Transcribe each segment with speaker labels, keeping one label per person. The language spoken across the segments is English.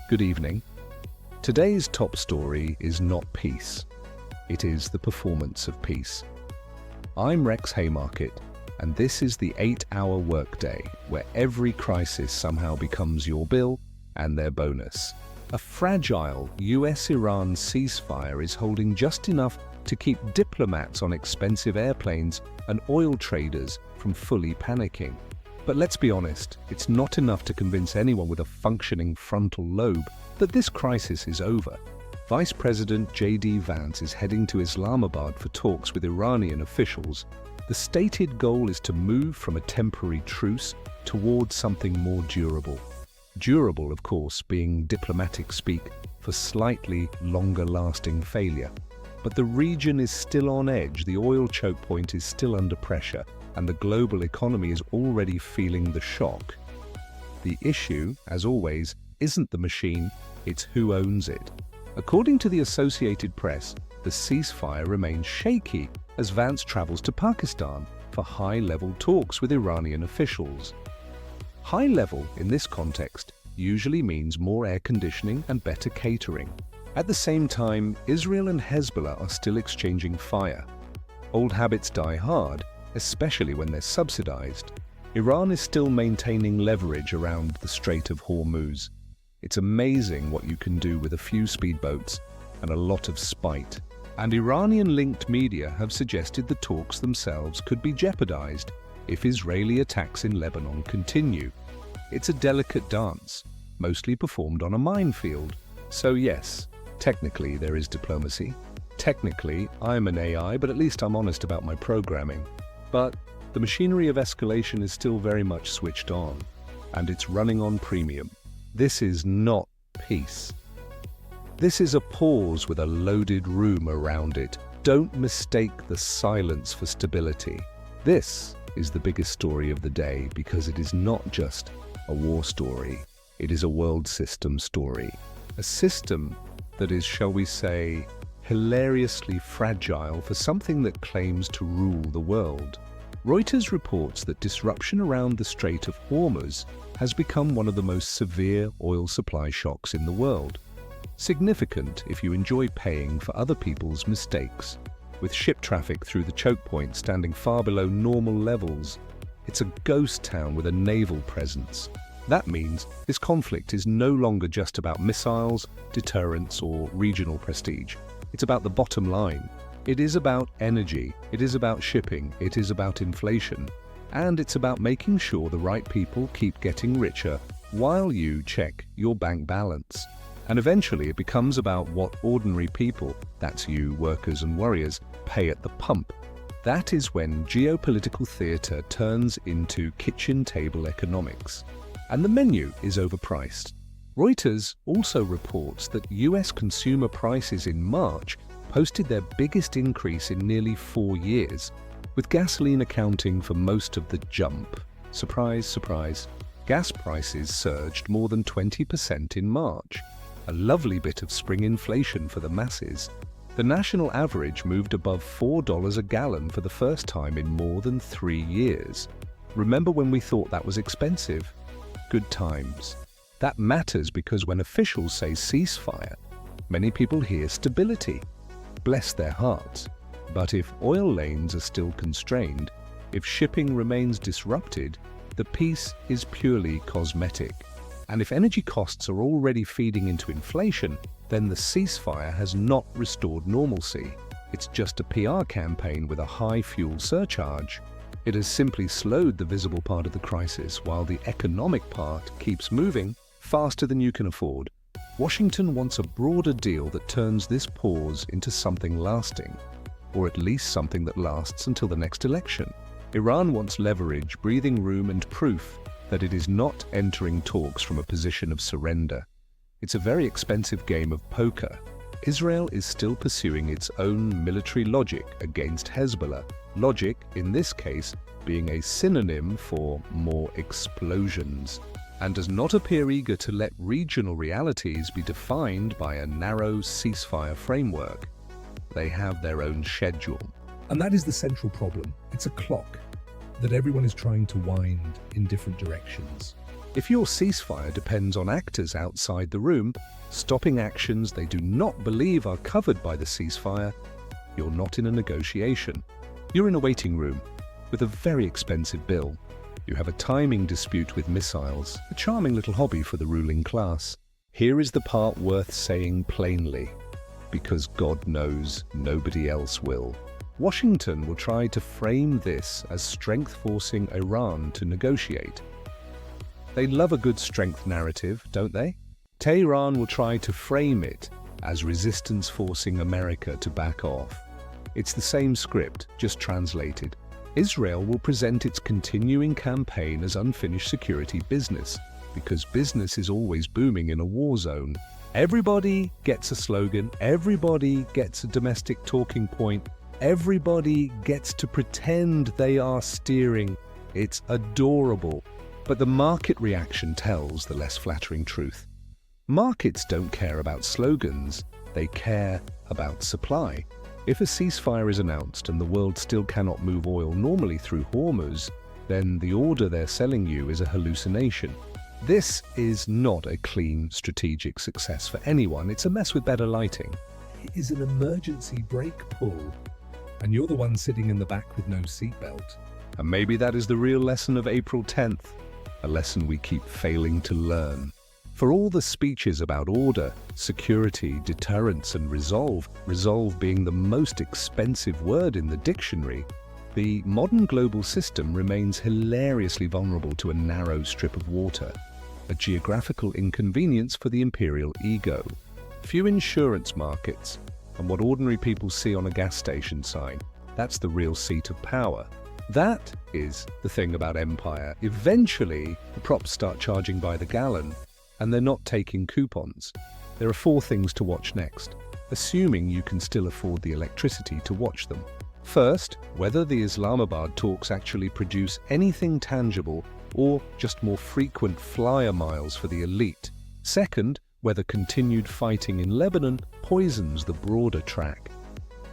Speaker 1: Good evening. Today's top story is not peace. It is the performance of peace. I'm Rex Haymarket, and this is the 8-hour workday where every crisis somehow becomes your bill and their bonus. A fragile U.S. Iran ceasefire is holding just enough to keep diplomats on expensive airplanes and oil traders from fully panicking. But let's be honest, it's not enough to convince anyone with a functioning frontal lobe that this crisis is over. Vice President J.D. Vance is heading to Islamabad for talks with Iranian officials. The stated goal is to move from a temporary truce towards something more durable. Durable, of course, being diplomatic speak for slightly longer-lasting failure. But the region is still on edge, the oil choke point is still under pressure, and the global economy is already feeling the shock. The issue, as always, isn't the machine, it's who owns it. According to the Associated Press, the ceasefire remains shaky as Vance travels to Pakistan for high-level talks with Iranian officials. High level, in this context, usually means more air conditioning and better catering. At the same time, Israel and Hezbollah are still exchanging fire. Old habits die hard, especially when they're subsidized. Iran is still maintaining leverage around the Strait of Hormuz. It's amazing what you can do with a few speedboats and a lot of spite. And Iranian-linked media have suggested the talks themselves could be jeopardized if Israeli attacks in Lebanon continue. It's a delicate dance, mostly performed on a minefield. So yes, technically there is diplomacy. Technically, I'm an AI, but at least I'm honest about my programming. But the machinery of escalation is still very much switched on, and it's running on premium. This is not peace. This is a pause with a loaded room around it. Don't mistake the silence for stability. This is the biggest story of the day because it is not just a war story, it is a world system story. A system that is, shall we say, hilariously fragile for something that claims to rule the world. Reuters reports that disruption around the Strait of Hormuz has become one of the most severe oil supply shocks in the world. Significant if you enjoy paying for other people's mistakes. With ship traffic through the choke point standing far below normal levels, it's a ghost town with a naval presence. That means this conflict is no longer just about missiles, deterrence, or regional prestige. It's about the bottom line. It is about energy, it is about shipping, it is about inflation, and it's about making sure the right people keep getting richer while you check your bank balance. And eventually it becomes about what ordinary people, that's you, workers and warriors, pay at the pump. That is when geopolitical theater turns into kitchen table economics. And the menu is overpriced. Reuters also reports that U.S. consumer prices in March posted their biggest increase in nearly 4 years, with gasoline accounting for most of the jump. Surprise, surprise, gas prices surged more than 20% in March. A lovely bit of spring inflation for the masses. The national average moved above $4 a gallon for the first time in more than 3 years. Remember when we thought that was expensive? Good times. That matters because when officials say ceasefire, many people hear stability. Bless their hearts. But if oil lanes are still constrained, if shipping remains disrupted, the peace is purely cosmetic. And if energy costs are already feeding into inflation, then the ceasefire has not restored normalcy. It's just a PR campaign with a high fuel surcharge. It has simply slowed the visible part of the crisis while the economic part keeps moving faster than you can afford. Washington wants a broader deal that turns this pause into something lasting, or at least something that lasts until the next election. Iran wants leverage, breathing room, and proof that it is not entering talks from a position of surrender. It's a very expensive game of poker. Israel is still pursuing its own military logic against Hezbollah, logic, in this case, being a synonym for more explosions, and does not appear eager to let regional realities be defined by a narrow ceasefire framework. They have their own schedule.
Speaker 2: And that is the central problem. It's a clock that everyone is trying to wind in different directions.
Speaker 1: If your ceasefire depends on actors outside the room, stopping actions they do not believe are covered by the ceasefire, you're not in a negotiation. You're in a waiting room with a very expensive bill. You have a timing dispute with missiles, a charming little hobby for the ruling class. Here is the part worth saying plainly, because God knows nobody else will. Washington will try to frame this as strength forcing Iran to negotiate. They love a good strength narrative, don't they? Tehran will try to frame it as resistance forcing America to back off. It's the same script, just translated. Israel will present its continuing campaign as unfinished security business, because business is always booming in a war zone. Everybody gets a slogan, everybody gets a domestic talking point, everybody gets to pretend they are steering. It's adorable. But the market reaction tells the less flattering truth. Markets don't care about slogans, they care about supply. If a ceasefire is announced and the world still cannot move oil normally through Hormuz, then the order they're selling you is a hallucination. This is not a clean strategic success for anyone. It's a mess with better lighting. It is an emergency brake pull, and you're the one sitting in the back with no seatbelt. And maybe that is the real lesson of April 10th, a lesson we keep failing to learn. For all the speeches about order, security, deterrence, and resolve being the most expensive word in the dictionary, the modern global system remains hilariously vulnerable to a narrow strip of water, a geographical inconvenience for the imperial ego. Few insurance markets, and what ordinary people see on a gas station sign, that's the real seat of power. That is the thing about empire. Eventually, the props start charging by the gallon, and they're not taking coupons. There are 4 things to watch next, assuming you can still afford the electricity to watch them. First, whether the Islamabad talks actually produce anything tangible or just more frequent flyer miles for the elite. Second, whether continued fighting in Lebanon poisons the broader track.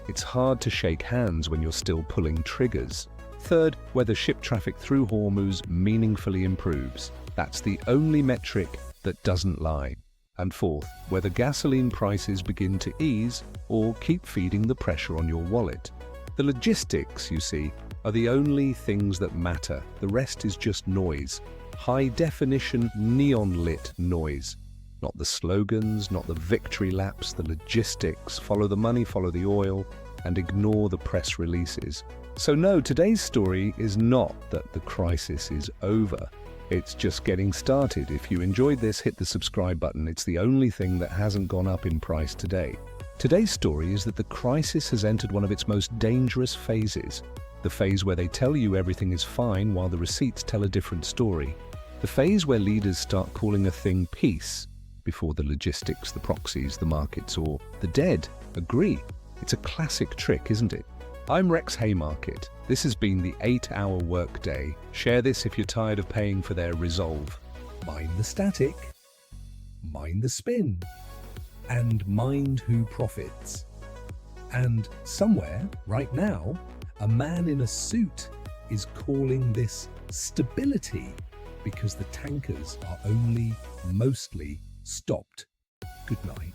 Speaker 1: It's hard to shake hands when you're still pulling triggers. Third, whether ship traffic through Hormuz meaningfully improves. That's the only metric that doesn't lie. And fourth, whether gasoline prices begin to ease or keep feeding the pressure on your wallet. The logistics, you see, are the only things that matter. The rest is just noise. High-definition, neon-lit noise. Not the slogans, not the victory laps, the logistics. Follow the money, follow the oil, and ignore the press releases. So no, today's story is not that the crisis is over. It's just getting started. If you enjoyed this, hit the subscribe button. It's the only thing that hasn't gone up in price today. Today's story is that the crisis has entered one of its most dangerous phases. The phase where they tell you everything is fine while the receipts tell a different story. The phase where leaders start calling a thing peace before the logistics, the proxies, the markets, or the dead agree. It's a classic trick, isn't it? I'm Rex Haymarket. This has been the 8-hour workday. Share this if you're tired of paying for their resolve. Mind the static, mind the spin, and mind who profits. And somewhere, right now, a man in a suit is calling this stability because the tankers are only mostly stopped. Good night.